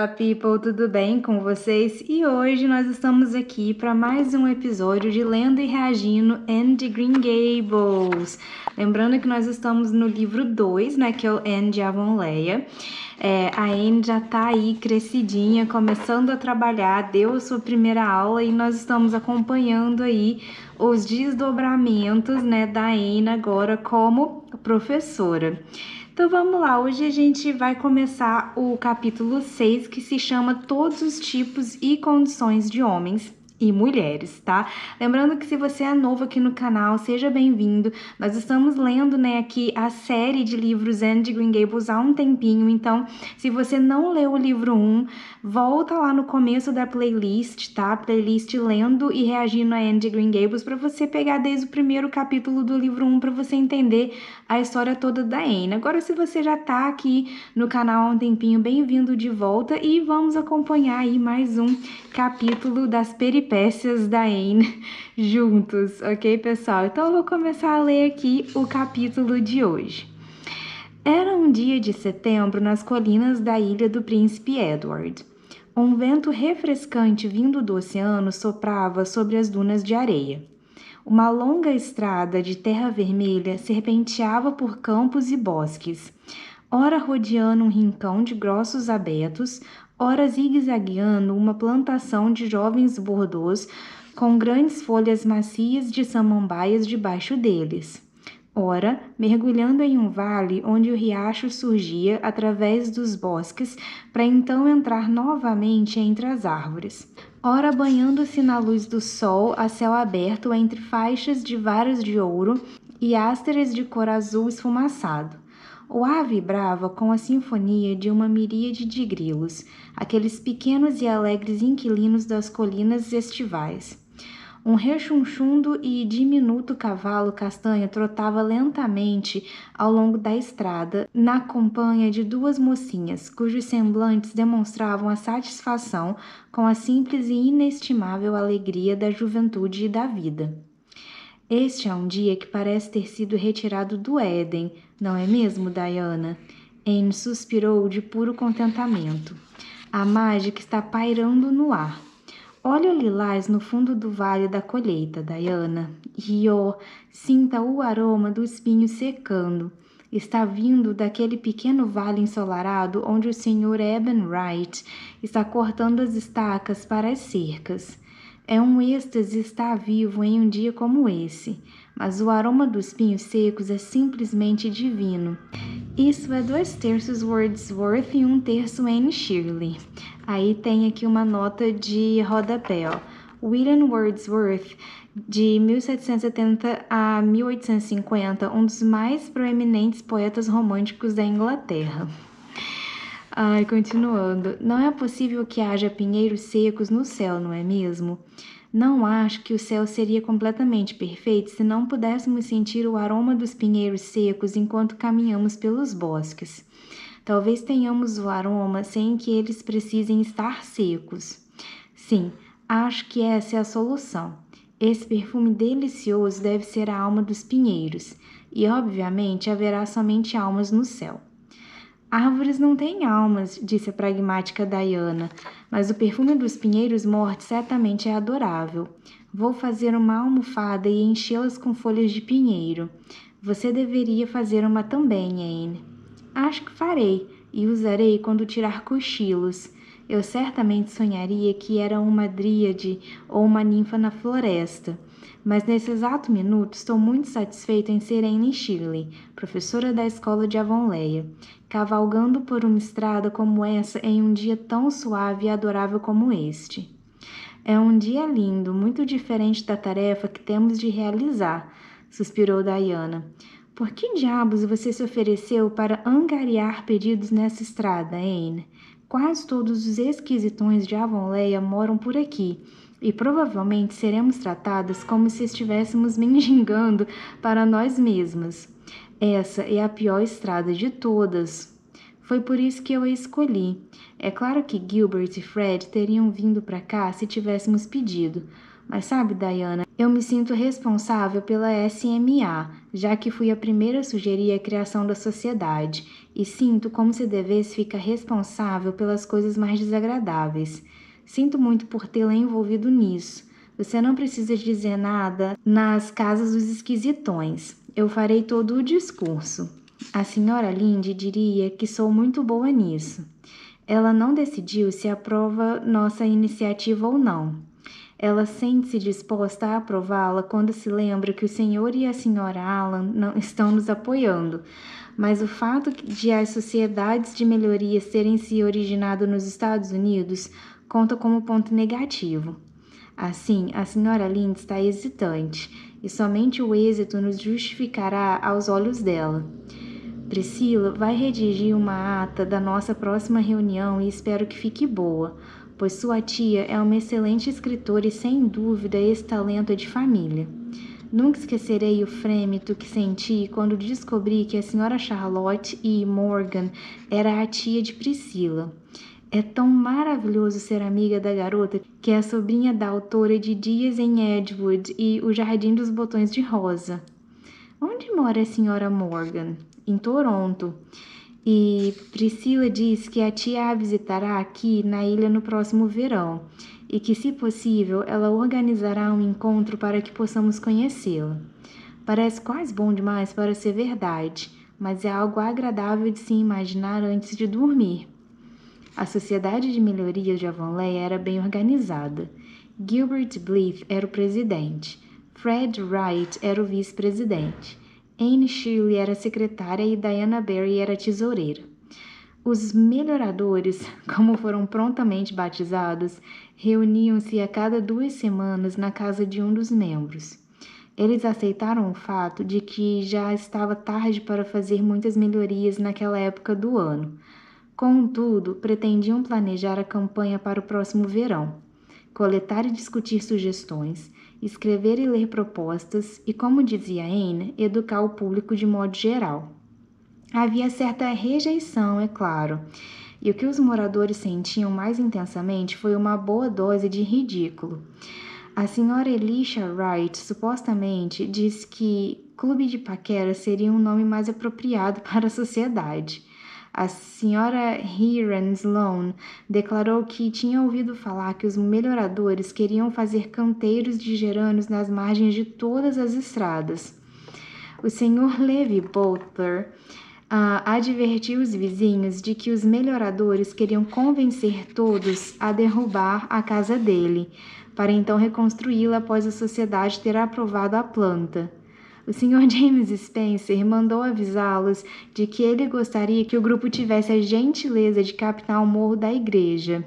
Fala people, tudo bem com vocês? E hoje nós estamos aqui para mais um episódio de Lendo e Reagindo Anne de Green Gables. Lembrando que nós estamos no livro 2, né, que é o Anne de Avonlea. A Anne já tá aí crescidinha, começando a trabalhar, deu a sua primeira aula e nós estamos acompanhando aí os desdobramentos, né, da Anne agora como professora. Então vamos lá, hoje a gente vai começar o capítulo 6, que se chama Todos os tipos e condições de homens e mulheres, tá? Lembrando que se você é novo aqui no canal, seja bem-vindo. Nós estamos lendo, né, aqui a série de livros Anne de Green Gables há um tempinho, então se você não leu o livro 1, volta lá no começo da playlist, tá? Playlist Lendo e Reagindo a Anne de Green Gables, para você pegar desde o primeiro capítulo do livro 1 para você entender a história toda da Anne. Agora, se você já tá aqui no canal há um tempinho, bem-vindo de volta e vamos acompanhar aí mais um capítulo das peripécias da Anne juntos, ok, pessoal? Então eu vou começar a ler aqui o capítulo de hoje. Era um dia de setembro nas colinas da ilha do Príncipe Edward. Um vento refrescante vindo do oceano soprava sobre as dunas de areia. Uma longa estrada de terra vermelha serpenteava por campos e bosques, ora rodeando um rincão de grossos abetos, ora zigue-zagueando uma plantação de jovens bordeaux com grandes folhas macias de samambaias debaixo deles. Ora, mergulhando em um vale onde o riacho surgia através dos bosques para então entrar novamente entre as árvores. Ora, banhando-se na luz do sol a céu aberto entre faixas de varas de ouro e ásteres de cor azul esfumaçado. O ar vibrava com a sinfonia de uma miríade de grilos, aqueles pequenos e alegres inquilinos das colinas estivais. Um rechonchundo e diminuto cavalo castanho trotava lentamente ao longo da estrada, na companhia de duas mocinhas, cujos semblantes demonstravam a satisfação com a simples e inestimável alegria da juventude e da vida. Este é um dia que parece ter sido retirado do Éden, não é mesmo, Diana? Anne suspirou de puro contentamento. A mágica está pairando no ar. Olha o lilás no fundo do vale da colheita, Diana. E, sinta o aroma do espinho secando. Está vindo daquele pequeno vale ensolarado onde o Sr. Eben Wright está cortando as estacas para as cercas. É um êxtase estar vivo em um dia como esse, mas o aroma dos pinhos secos é simplesmente divino. Isso é 2/3 Wordsworth e 1/3 Anne Shirley. Aí tem aqui uma nota de rodapé, ó. William Wordsworth, de 1770 a 1850, um dos mais proeminentes poetas românticos da Inglaterra. Continuando. Não é possível que haja pinheiros secos no céu, não é mesmo? Não acho que o céu seria completamente perfeito se não pudéssemos sentir o aroma dos pinheiros secos enquanto caminhamos pelos bosques. Talvez tenhamos o aroma sem que eles precisem estar secos. Sim, acho que essa é a solução. Esse perfume delicioso deve ser a alma dos pinheiros, e obviamente haverá somente almas no céu. Árvores não têm almas, disse a pragmática Diana, mas o perfume dos pinheiros mortos certamente é adorável. Vou fazer uma almofada e enchê-las com folhas de pinheiro. Você deveria fazer uma também, Anne. Acho que farei, e usarei quando tirar cochilos. Eu certamente sonharia que era uma dríade ou uma ninfa na floresta. Mas nesse exato minuto estou muito satisfeita em ser Anne Shirley, professora da escola de Avonlea, cavalgando por uma estrada como essa em um dia tão suave e adorável como este. É um dia lindo, muito diferente da tarefa que temos de realizar, suspirou Diana. Por que diabos você se ofereceu para angariar pedidos nessa estrada, Anne? Quase todos os esquisitões de Avonlea moram por aqui, e provavelmente seremos tratadas como se estivéssemos mendigando para nós mesmas. Essa é a pior estrada de todas. Foi por isso que eu a escolhi. É claro que Gilbert e Fred teriam vindo para cá se tivéssemos pedido. Mas sabe, Diana, eu me sinto responsável pela SMA, já que fui a primeira a sugerir a criação da sociedade, e sinto como se devesse ficar responsável pelas coisas mais desagradáveis. Sinto muito por tê-la envolvido nisso. Você não precisa dizer nada nas casas dos esquisitões. Eu farei todo o discurso. A senhora Lynde diria que sou muito boa nisso. Ela não decidiu se aprova nossa iniciativa ou não. Ela sente-se disposta a aprová-la quando se lembra que o senhor e a senhora Allan não estão nos apoiando, mas o fato de as sociedades de melhorias terem se originado nos Estados Unidos conta como ponto negativo. Assim, a senhora Lynde está hesitante, e somente o êxito nos justificará aos olhos dela. Priscila vai redigir uma ata da nossa próxima reunião e espero que fique boa, pois sua tia é uma excelente escritora e, sem dúvida, esse talento é de família. Nunca esquecerei o frêmito que senti quando descobri que a senhora Charlotte E. Morgan era a tia de Priscila. É tão maravilhoso ser amiga da garota que é a sobrinha da autora de Dias em Edgewood e O Jardim dos Botões de Rosa. Onde mora a senhora Morgan? Em Toronto. E Priscila diz que a tia a visitará aqui na ilha no próximo verão e que, se possível, ela organizará um encontro para que possamos conhecê-la. Parece quase bom demais para ser verdade, mas é algo agradável de se imaginar antes de dormir. A Sociedade de Melhorias de Avonlea era bem organizada. Gilbert Blythe era o presidente. Fred Wright era o vice-presidente. Anne Shirley era secretária e Diana Barry era tesoureira. Os melhoradores, como foram prontamente batizados, reuniam-se a cada 2 semanas na casa de um dos membros. Eles aceitaram o fato de que já estava tarde para fazer muitas melhorias naquela época do ano. Contudo, pretendiam planejar a campanha para o próximo verão, coletar e discutir sugestões, escrever e ler propostas e, como dizia Anne, educar o público de modo geral. Havia certa rejeição, é claro, e o que os moradores sentiam mais intensamente foi uma boa dose de ridículo. A senhora Elisha Wright supostamente disse que clube de paquera seria um nome mais apropriado para a sociedade. A senhora Hiram Sloane declarou que tinha ouvido falar que os melhoradores queriam fazer canteiros de gerânios nas margens de todas as estradas. O senhor Levi Butler advertiu os vizinhos de que os melhoradores queriam convencer todos a derrubar a casa dele, para então reconstruí-la após a sociedade ter aprovado a planta. O Sr. James Spencer mandou avisá-los de que ele gostaria que o grupo tivesse a gentileza de captar o morro da igreja.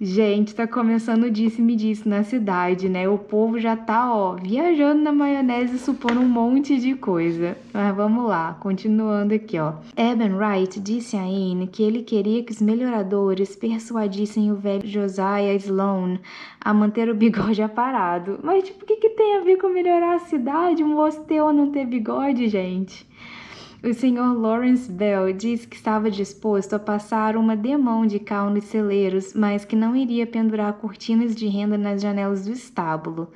Gente, tá começando o disse-me-disse na cidade, né? O povo já tá, viajando na maionese, supondo um monte de coisa. Mas vamos lá, continuando aqui, Eben Wright disse a Anne que ele queria que os melhoradores persuadissem o velho Josiah Sloane a manter o bigode aparado. Mas, tipo, o que tem a ver com melhorar a cidade? Um moço ter ou não ter bigode, gente? O Sr. Lawrence Bell disse que estava disposto a passar uma demão de cal nos celeiros, mas que não iria pendurar cortinas de renda nas janelas do estábulo.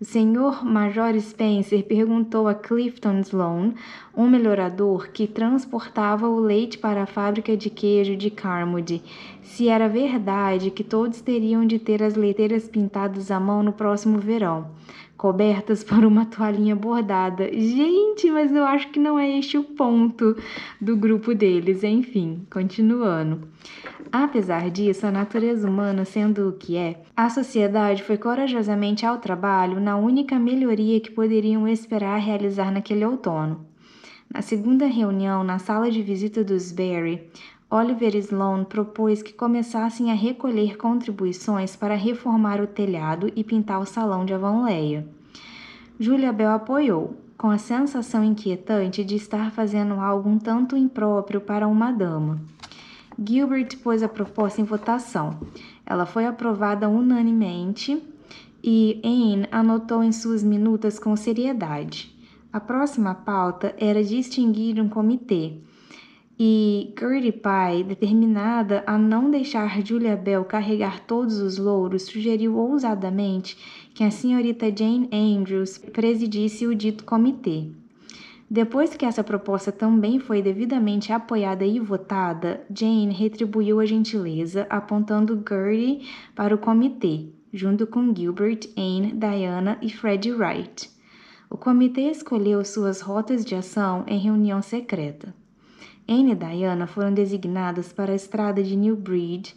O Sr. Major Spencer perguntou a Clifton Sloane, um melhorador que transportava o leite para a fábrica de queijo de Carmody, se era verdade que todos teriam de ter as leiteiras pintadas à mão no próximo verão, cobertas por uma toalhinha bordada. Gente, mas eu acho que não é este o ponto do grupo deles. Enfim, continuando. Apesar disso, a natureza humana sendo o que é, a sociedade foi corajosamente ao trabalho na única melhoria que poderiam esperar realizar naquele outono. Na segunda reunião, na sala de visita dos Barry, Oliver Sloane propôs que começassem a recolher contribuições para reformar o telhado e pintar o salão de Avonlea. Julia Bell apoiou, com a sensação inquietante de estar fazendo algo um tanto impróprio para uma dama. Gilbert pôs a proposta em votação. Ela foi aprovada unanimemente e Anne anotou em suas minutas com seriedade. A próxima pauta era distinguir um comitê E Gertie Pye, determinada a não deixar Julia Bell carregar todos os louros, sugeriu ousadamente que a senhorita Jane Andrews presidisse o dito comitê. Depois que essa proposta também foi devidamente apoiada e votada, Jane retribuiu a gentileza, apontando Gertie para o comitê, junto com Gilbert, Anne, Diana e Fred Wright. O comitê escolheu suas rotas de ação em reunião secreta. Anne e Diana foram designadas para a estrada de New Bridge,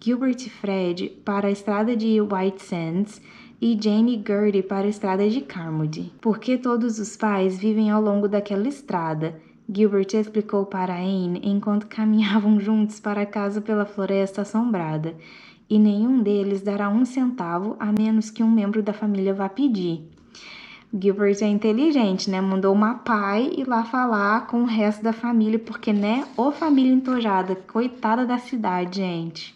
Gilbert e Fred para a estrada de White Sands e Jane e Gertie para a estrada de Carmody. Porque todos os pais vivem ao longo daquela estrada, Gilbert explicou para Anne enquanto caminhavam juntos para casa pela floresta assombrada, e nenhum deles dará um centavo a menos que um membro da família vá pedir. Gilbert é inteligente, né? Mandou uma pai ir lá falar com o resto da família, porque, né? Ô família entojada, coitada da cidade, gente.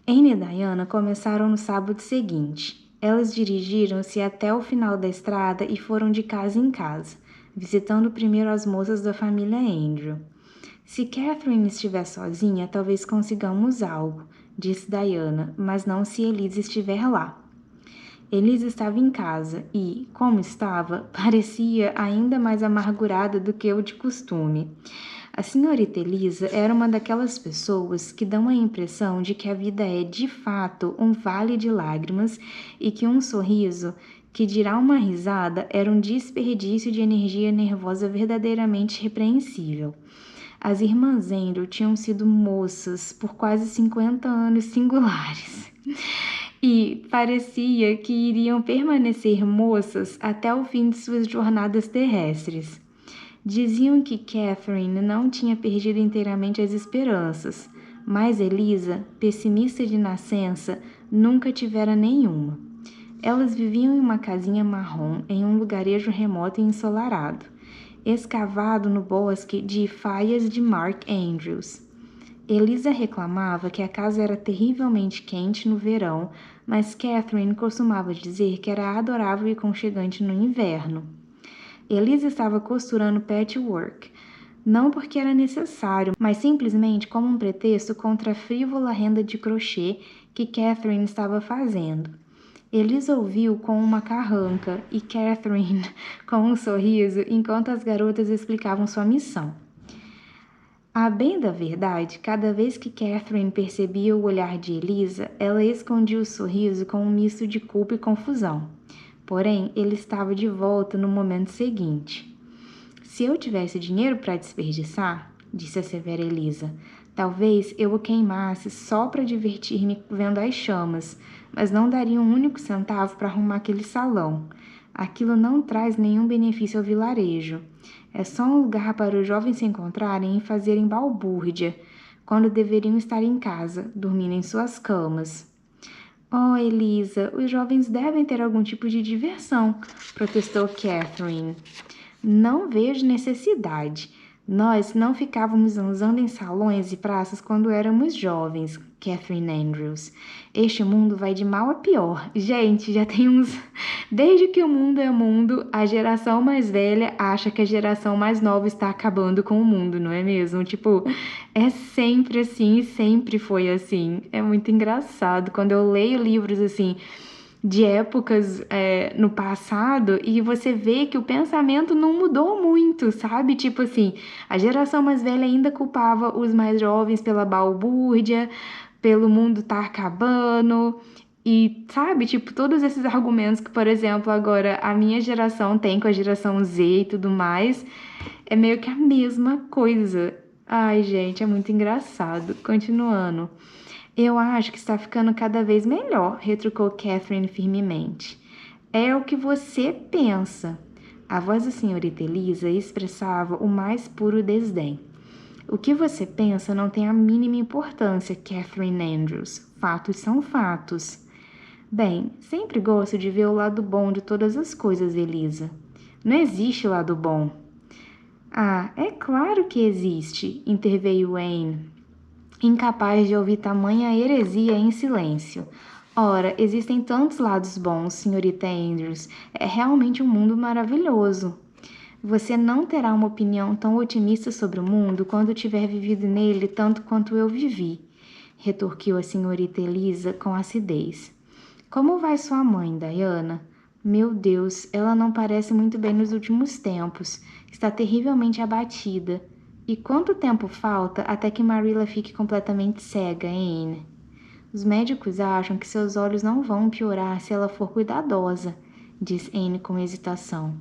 Anne e Diana começaram no sábado seguinte. Elas dirigiram-se até o final da estrada e foram de casa em casa, visitando primeiro as moças da família Andrew. Se Catherine estiver sozinha, talvez consigamos algo, disse Diana, mas não se Elisa estiver lá. Elisa estava em casa e, como estava, parecia ainda mais amargurada do que o de costume. A senhorita Elisa era uma daquelas pessoas que dão a impressão de que a vida é, de fato, um vale de lágrimas e que um sorriso, que dirá uma risada, era um desperdício de energia nervosa verdadeiramente repreensível. As irmãs Andrew tinham sido moças por quase 50 anos singulares. E parecia que iriam permanecer moças até o fim de suas jornadas terrestres. Diziam que Catherine não tinha perdido inteiramente as esperanças, mas Elisa, pessimista de nascença, nunca tivera nenhuma. Elas viviam em uma casinha marrom em um lugarejo remoto e ensolarado, escavado no bosque de faias de Mark Andrews. Elisa reclamava que a casa era terrivelmente quente no verão, mas Catherine costumava dizer que era adorável e aconchegante no inverno. Elisa estava costurando patchwork, não porque era necessário, mas simplesmente como um pretexto contra a frívola renda de crochê que Catherine estava fazendo. Elisa ouviu com uma carranca e Catherine com um sorriso enquanto as garotas explicavam sua missão. A bem da verdade, cada vez que Catherine percebia o olhar de Elisa, ela escondia o sorriso com um misto de culpa e confusão. Porém, ele estava de volta no momento seguinte. Se eu tivesse dinheiro para desperdiçar, disse a severa Elisa, talvez eu o queimasse só para divertir-me vendo as chamas, mas não daria um único centavo para arrumar aquele salão. Aquilo não traz nenhum benefício ao vilarejo. É só um lugar para os jovens se encontrarem e fazerem balbúrdia, quando deveriam estar em casa, dormindo em suas camas. Oh, Elisa, os jovens devem ter algum tipo de diversão, protestou Catherine. Não vejo necessidade. Nós não ficávamos zanzando em salões e praças quando éramos jovens, Catherine Andrews. Este mundo vai de mal a pior. Gente, já tem uns... Desde que o mundo é mundo, a geração mais velha acha que a geração mais nova está acabando com o mundo, não é mesmo? Tipo, é sempre assim e sempre foi assim. É muito engraçado. Quando eu leio livros assim... de épocas no passado e você vê que o pensamento não mudou muito, sabe? Tipo assim, a geração mais velha ainda culpava os mais jovens pela balbúrdia, pelo mundo estar acabando e, sabe? Tipo, todos esses argumentos que, por exemplo, agora a minha geração tem com a geração Z e tudo mais, é meio que a mesma coisa. Ai, gente, é muito engraçado. Continuando. Eu acho que está ficando cada vez melhor, retrucou Catherine firmemente. É o que você pensa. A voz da senhorita Elisa expressava o mais puro desdém. O que você pensa não tem a mínima importância, Catherine Andrews. Fatos são fatos. Bem, sempre gosto de ver o lado bom de todas as coisas, Elisa. Não existe lado bom. Ah, é claro que existe, interveio Anne, incapaz de ouvir tamanha heresia em silêncio. Ora, existem tantos lados bons, senhorita Andrews. É realmente um mundo maravilhoso. Você não terá uma opinião tão otimista sobre o mundo quando tiver vivido nele tanto quanto eu vivi, retorquiu a senhorita Elisa com acidez. Como vai sua mãe, Diana? Meu Deus, ela não parece muito bem nos últimos tempos. Está terrivelmente abatida. E quanto tempo falta até que Marilla fique completamente cega, Anne? Os médicos acham que seus olhos não vão piorar se ela for cuidadosa, disse Anne com hesitação.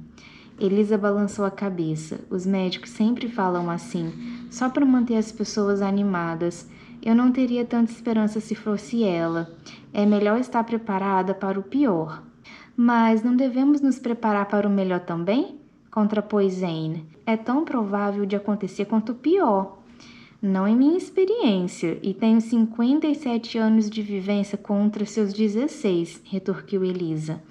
Elisa balançou a cabeça. Os médicos sempre falam assim, só para manter as pessoas animadas. Eu não teria tanta esperança se fosse ela. É melhor estar preparada para o pior. Mas não devemos nos preparar para o melhor também? Contrapôs Anne. É tão provável de acontecer quanto o pior. Não em minha experiência, e tenho 57 anos de vivência contra seus 16, retorquiu Elisa.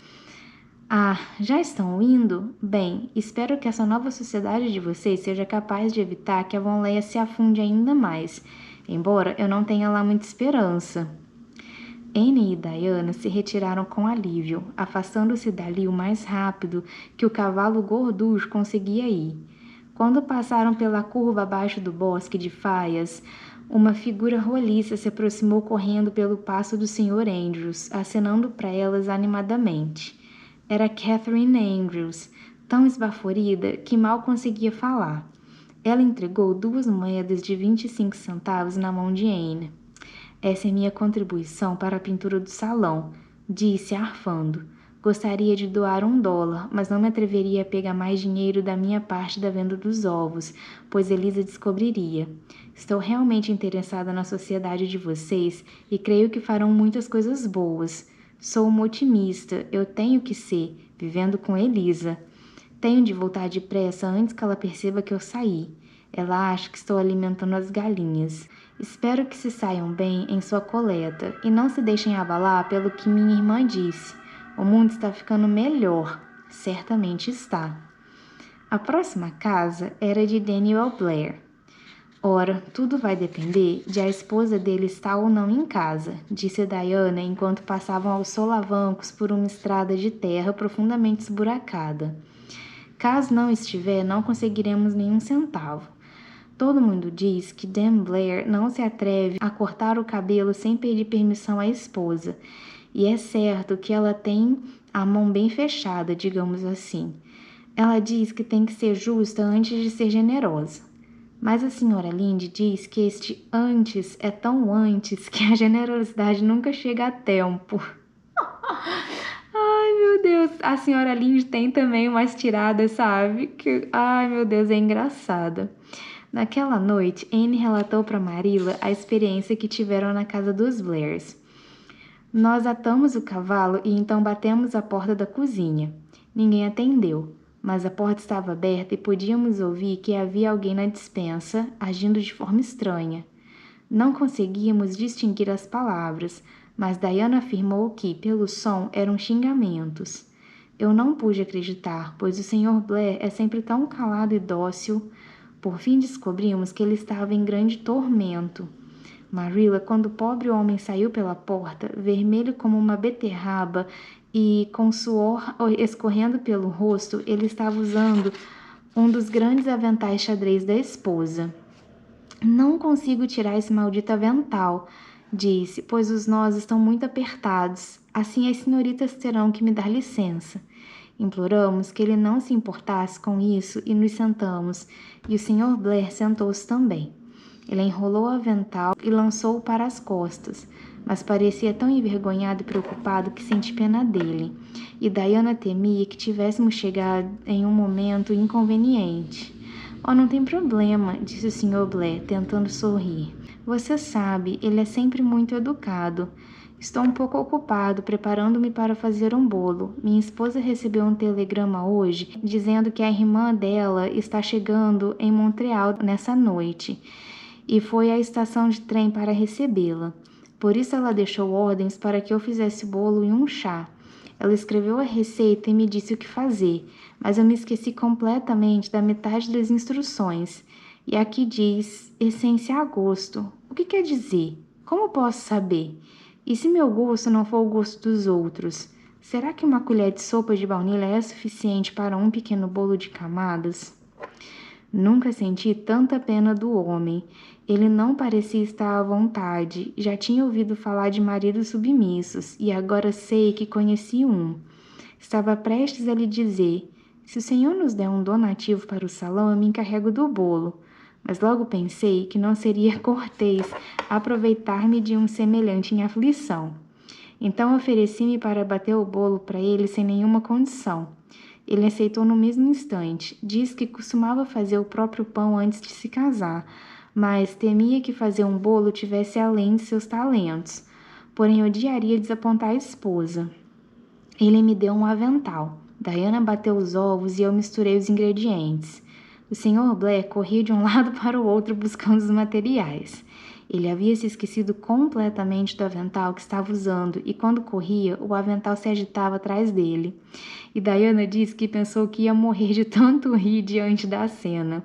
Ah, já estão indo? Bem, espero que essa nova sociedade de vocês seja capaz de evitar que a Von Leia se afunde ainda mais, embora eu não tenha lá muita esperança. Anne e Diana se retiraram com alívio, afastando-se dali o mais rápido que o cavalo gorducho conseguia ir. Quando passaram pela curva abaixo do bosque de faias, uma figura roliça se aproximou correndo pelo passo do Sr. Andrews, acenando para elas animadamente. Era Catherine Andrews, tão esbaforida que mal conseguia falar. Ela entregou 2 moedas de 25 centavos na mão de Anne. Essa é minha contribuição para a pintura do salão, disse arfando. Gostaria de doar $1, mas não me atreveria a pegar mais dinheiro da minha parte da venda dos ovos, pois Elisa descobriria. Estou realmente interessada na sociedade de vocês e creio que farão muitas coisas boas. Sou uma otimista, eu tenho que ser, vivendo com Elisa. Tenho de voltar depressa antes que ela perceba que eu saí. Ela acha que estou alimentando as galinhas. Espero que se saiam bem em sua coleta e não se deixem abalar pelo que minha irmã disse. O mundo está ficando melhor. Certamente está. A próxima casa era de Daniel Blair. Ora, tudo vai depender de a esposa dele estar ou não em casa, disse Diana enquanto passavam aos solavancos por uma estrada de terra profundamente esburacada. Caso não estiver, não conseguiremos nenhum centavo. Todo mundo diz que Dan Blair não se atreve a cortar o cabelo sem pedir permissão à esposa, e é certo que ela tem a mão bem fechada, digamos assim. Ela diz que tem que ser justa antes de ser generosa. Mas a senhora Lynde diz que este antes é tão antes que a generosidade nunca chega a tempo. Ai, meu Deus, a senhora Lynde tem também umas tiradas, sabe? Que, ai, meu Deus, é engraçada. Naquela noite, Anne relatou para Marilla a experiência que tiveram na casa dos Blairs. Nós atamos o cavalo e então batemos a porta da cozinha. Ninguém atendeu, mas a porta estava aberta e podíamos ouvir que havia alguém na despensa agindo de forma estranha. Não conseguíamos distinguir as palavras, mas Diana afirmou que, pelo som, eram xingamentos. Eu não pude acreditar, pois o Sr. Blair é sempre tão calado e dócil. Por fim descobrimos que ele estava em grande tormento. Marilla, quando o pobre homem saiu pela porta, vermelho como uma beterraba e com suor escorrendo pelo rosto, ele estava usando um dos grandes aventais xadrez da esposa. Não consigo tirar esse maldito avental, disse, pois os nós estão muito apertados. Assim as senhoritas terão que me dar licença. Imploramos que ele não se importasse com isso e nos sentamos, e o Sr. Blair sentou-se também. Ele enrolou o avental e lançou-o para as costas, mas parecia tão envergonhado e preocupado que senti pena dele, e Diana temia que tivéssemos chegado em um momento inconveniente. Oh, não tem problema, disse o Sr. Blair, tentando sorrir. Você sabe, ele é sempre muito educado. Estou um pouco ocupado, preparando-me para fazer um bolo. Minha esposa recebeu um telegrama hoje, dizendo que a irmã dela está chegando em Montreal nessa noite, e foi à estação de trem para recebê-la. Por isso ela deixou ordens para que eu fizesse o bolo e um chá. Ela escreveu a receita e me disse o que fazer, mas eu me esqueci completamente da metade das instruções. E aqui diz essência a gosto. O que quer dizer? Como posso saber? E se meu gosto não for o gosto dos outros? Será que uma colher de sopa de baunilha é suficiente para um pequeno bolo de camadas? Nunca senti tanta pena do homem. Ele não parecia estar à vontade. Já tinha ouvido falar de maridos submissos e agora sei que conheci um. Estava prestes a lhe dizer: se o senhor nos der um donativo para o salão, eu me encarrego do bolo. Mas logo pensei que não seria cortês aproveitar-me de um semelhante em aflição. Então ofereci-me para bater o bolo para ele sem nenhuma condição. Ele aceitou no mesmo instante. Diz que costumava fazer o próprio pão antes de se casar, mas temia que fazer um bolo tivesse além de seus talentos. Porém, odiaria desapontar a esposa. Ele me deu um avental. Diana bateu os ovos e eu misturei os ingredientes. O Sr. Black corria de um lado para o outro buscando os materiais. Ele havia se esquecido completamente do avental que estava usando e quando corria, o avental se agitava atrás dele. E Diana disse que pensou que ia morrer de tanto rir diante da cena.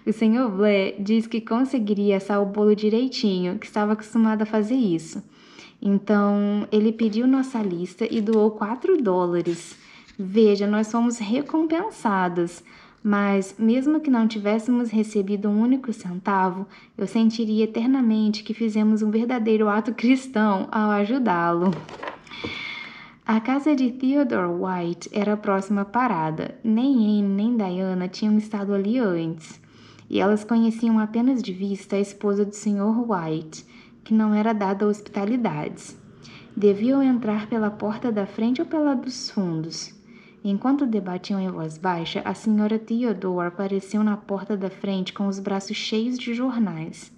O Sr. Blair disse que conseguiria assar o bolo direitinho, que estava acostumado a fazer isso. Então, ele pediu nossa lista e doou $4. Veja, nós fomos recompensados, mas mesmo que não tivéssemos recebido um único centavo, eu sentiria eternamente que fizemos um verdadeiro ato cristão ao ajudá-lo. A casa de Theodore White era a próxima parada. Nem Anne nem Diana tinham estado ali antes, e elas conheciam apenas de vista a esposa do Sr. White, que não era dada a hospitalidades. Deviam entrar pela porta da frente ou pela dos fundos. Enquanto debatiam em voz baixa, a senhora Theodore apareceu na porta da frente com os braços cheios de jornais.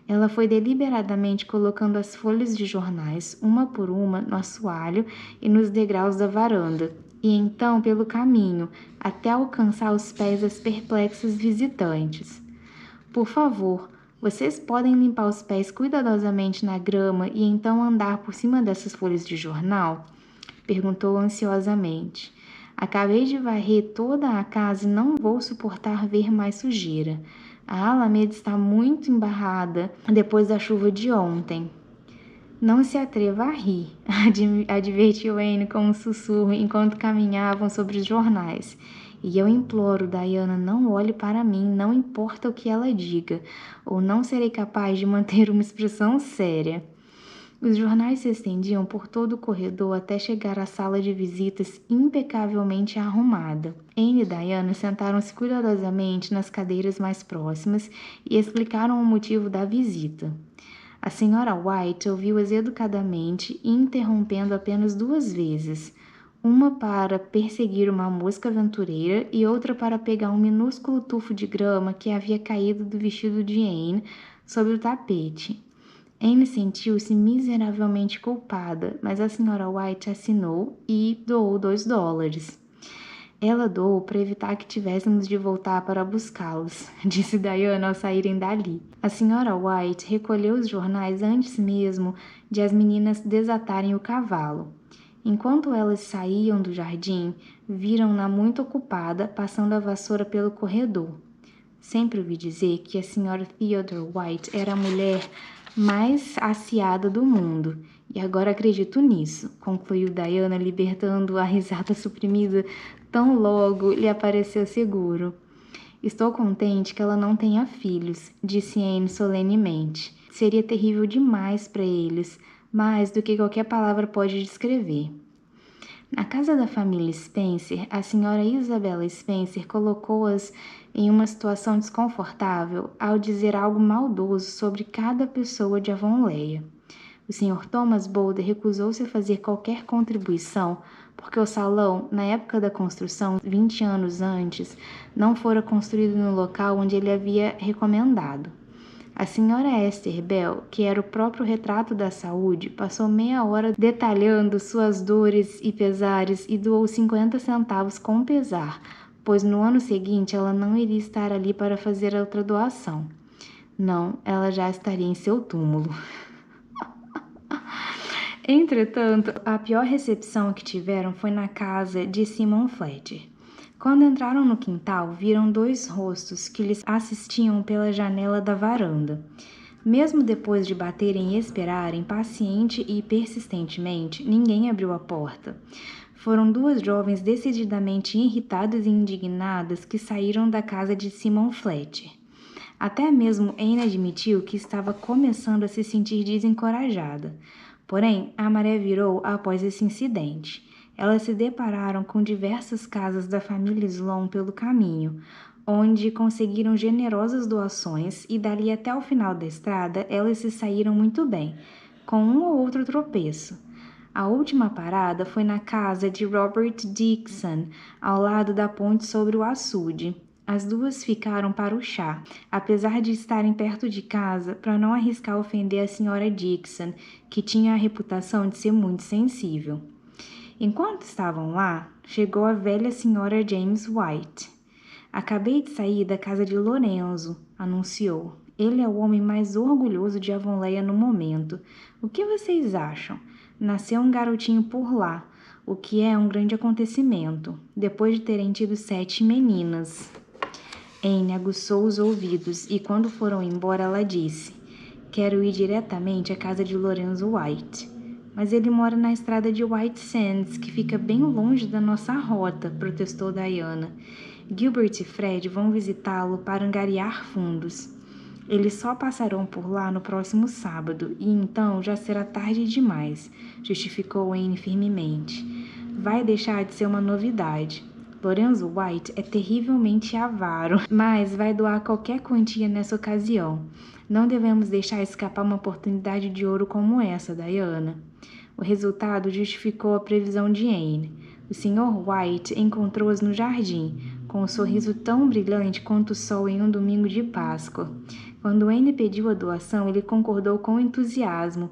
Ela foi deliberadamente colocando as folhas de jornais, uma por uma, no assoalho e nos degraus da varanda, e então pelo caminho, até alcançar os pés das perplexas visitantes. Por favor, vocês podem limpar os pés cuidadosamente na grama e então andar por cima dessas folhas de jornal? Perguntou ansiosamente. Acabei de varrer toda a casa e não vou suportar ver mais sujeira. A alameda está muito embarrada depois da chuva de ontem. Não se atreva a rir, advertiu Anne com um sussurro enquanto caminhavam sobre os jornais. E eu imploro, Diana, não olhe para mim, não importa o que ela diga, ou não serei capaz de manter uma expressão séria. Os jornais se estendiam por todo o corredor até chegar à sala de visitas impecavelmente arrumada. Anne e Diana sentaram-se cuidadosamente nas cadeiras mais próximas e explicaram o motivo da visita. A senhora White ouviu-as educadamente, interrompendo apenas 2 vezes, uma para perseguir uma mosca aventureira e outra para pegar um minúsculo tufo de grama que havia caído do vestido de Anne sobre o tapete. Anne sentiu-se miseravelmente culpada, mas a senhora White assinou e doou $2. Ela doou para evitar que tivéssemos de voltar para buscá-los, disse Diana ao saírem dali. A senhora White recolheu os jornais antes mesmo de as meninas desatarem o cavalo. Enquanto elas saíam do jardim, viram-na muito ocupada, passando a vassoura pelo corredor. Sempre ouvi dizer que a senhora Theodore White era a mulher mais aciada do mundo, e agora acredito nisso, concluiu Diana, libertando a risada suprimida tão logo lhe apareceu seguro. Estou contente que ela não tenha filhos, disse Anne solenemente. Seria terrível demais para eles, mais do que qualquer palavra pode descrever. Na casa da família Spencer, a senhora Isabella Spencer colocou-as em uma situação desconfortável ao dizer algo maldoso sobre cada pessoa de Avonlea. O Sr. Thomas Boulder recusou-se a fazer qualquer contribuição porque o salão, na época da construção, 20 anos antes, não fora construído no local onde ele havia recomendado. A senhora Esther Bell, que era o próprio retrato da saúde, passou meia hora detalhando suas dores e pesares e doou 50 centavos com pesar, pois no ano seguinte ela não iria estar ali para fazer outra doação. Não, ela já estaria em seu túmulo. Entretanto, a pior recepção que tiveram foi na casa de Simon Fletcher. Quando entraram no quintal, viram 2 rostos que lhes assistiam pela janela da varanda. Mesmo depois de baterem e esperarem paciente e persistentemente, ninguém abriu a porta. Foram duas jovens decididamente irritadas e indignadas que saíram da casa de Simon Fletcher. Até mesmo Anne admitiu que estava começando a se sentir desencorajada. Porém, a maré virou após esse incidente. Elas se depararam com diversas casas da família Sloan pelo caminho, onde conseguiram generosas doações e dali até o final da estrada elas se saíram muito bem, com um ou outro tropeço. A última parada foi na casa de Robert Dixon, ao lado da ponte sobre o açude. As duas ficaram para o chá, apesar de estarem perto de casa, para não arriscar ofender a senhora Dixon, que tinha a reputação de ser muito sensível. Enquanto estavam lá, chegou a velha senhora James White. Acabei de sair da casa de Lorenzo, anunciou. Ele é o homem mais orgulhoso de Avonlea no momento. O que vocês acham? Nasceu um garotinho por lá, o que é um grande acontecimento, depois de terem tido 7 meninas. Anne aguçou os ouvidos e quando foram embora ela disse: quero ir diretamente à casa de Lorenzo White. Mas ele mora na estrada de White Sands, que fica bem longe da nossa rota, protestou Diana. Gilbert e Fred vão visitá-lo para angariar fundos. Eles só passarão por lá no próximo sábado, e então já será tarde demais, justificou Anne firmemente. Vai deixar de ser uma novidade. Lorenzo White é terrivelmente avaro, mas vai doar qualquer quantia nessa ocasião. Não devemos deixar escapar uma oportunidade de ouro como essa, Diana. O resultado justificou a previsão de Anne. O Sr. White encontrou-as no jardim, com um sorriso tão brilhante quanto o sol em um domingo de Páscoa. Quando Anne pediu a doação, ele concordou com entusiasmo.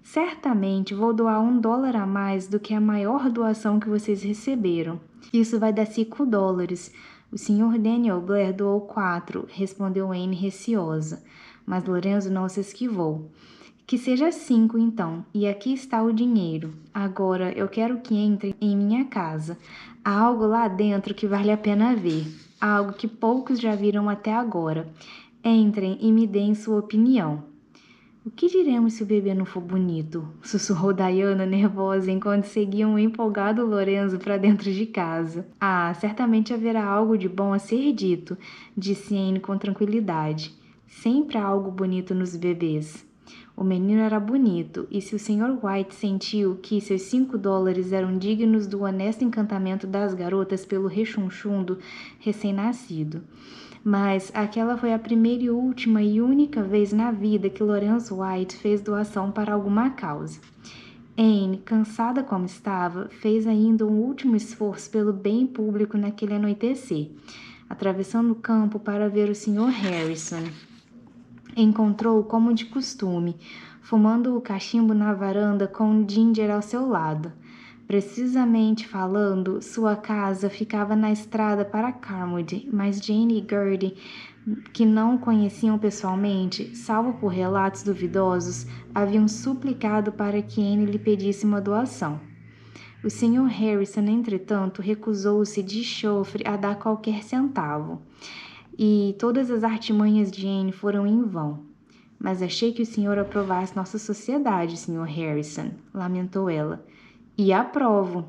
Certamente vou doar $1 a mais do que a maior doação que vocês receberam. Isso vai dar $5. O Sr. Daniel Blair doou 4, respondeu Anne receosa. Mas Lorenzo não se esquivou. Que seja 5, então, e aqui está o dinheiro. Agora eu quero que entrem em minha casa. Há algo lá dentro que vale a pena ver. Algo que poucos já viram até agora. Entrem e me deem sua opinião. O que diremos se o bebê não for bonito? Sussurrou Diana, nervosa, enquanto seguiam o empolgado Lorenzo para dentro de casa. Ah, certamente haverá algo de bom a ser dito, disse Anne com tranquilidade. Sempre há algo bonito nos bebês. O menino era bonito, e se o Sr. White sentiu que seus $5 eram dignos do honesto encantamento das garotas pelo rechonchundo recém-nascido. Mas aquela foi a primeira e última e única vez na vida que Lorenzo White fez doação para alguma causa. Anne, cansada como estava, fez ainda um último esforço pelo bem público naquele anoitecer, atravessando o campo para ver o Sr. Harrison. Encontrou-o como de costume, fumando o cachimbo na varanda com Ginger ao seu lado. Precisamente falando, sua casa ficava na estrada para Carmody, mas Jane e Gertie, que não o conheciam pessoalmente, salvo por relatos duvidosos, haviam suplicado para que Anne lhe pedisse uma doação. O Sr. Harrison, entretanto, recusou-se de chofre a dar qualquer centavo. E todas as artimanhas de Anne foram em vão. Mas achei que o senhor aprovasse nossa sociedade, Sr. Harrison, lamentou ela. E aprovo,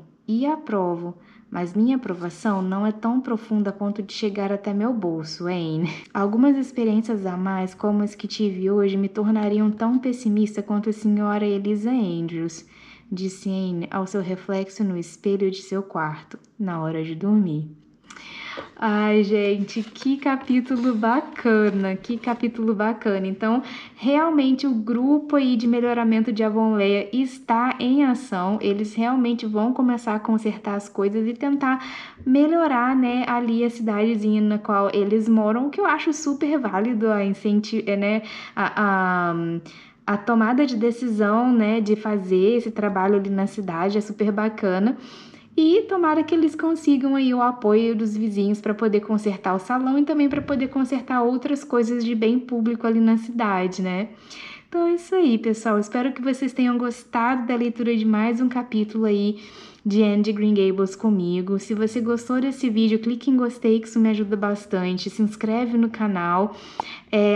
mas minha aprovação não é tão profunda a ponto de chegar até meu bolso, Anne. Algumas experiências a mais, como as que tive hoje, me tornariam tão pessimista quanto a senhora Eliza Andrews, disse Anne ao seu reflexo no espelho de seu quarto, na hora de dormir. Ai, gente, que capítulo bacana, Então, realmente o grupo aí de melhoramento de Avonlea está em ação. Eles realmente vão começar a consertar as coisas e tentar melhorar, né, ali a cidadezinha na qual eles moram, o que eu acho super válido a tomada de decisão, né, de fazer esse trabalho ali na cidade é super bacana. E tomara que eles consigam aí o apoio dos vizinhos para poder consertar o salão e também para poder consertar outras coisas de bem público ali na cidade, né? Então é isso aí, pessoal. Espero que vocês tenham gostado da leitura de mais um capítulo aí de Anne de Green Gables comigo. Se você gostou desse vídeo, clique em gostei, que isso me ajuda bastante. Se inscreve no canal.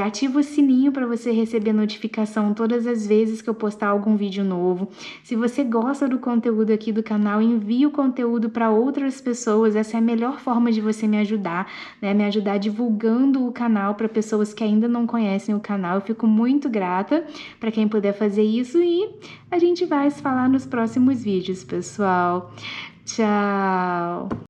Ativa o sininho para você receber notificação todas as vezes que eu postar algum vídeo novo. Se você gosta do conteúdo aqui do canal, envie o conteúdo para outras pessoas. Essa é a melhor forma de você me ajudar, né? Me ajudar divulgando o canal para pessoas que ainda não conhecem o canal. Eu fico muito grata para quem puder fazer isso e a gente vai se falar nos próximos vídeos, pessoal. Tchau!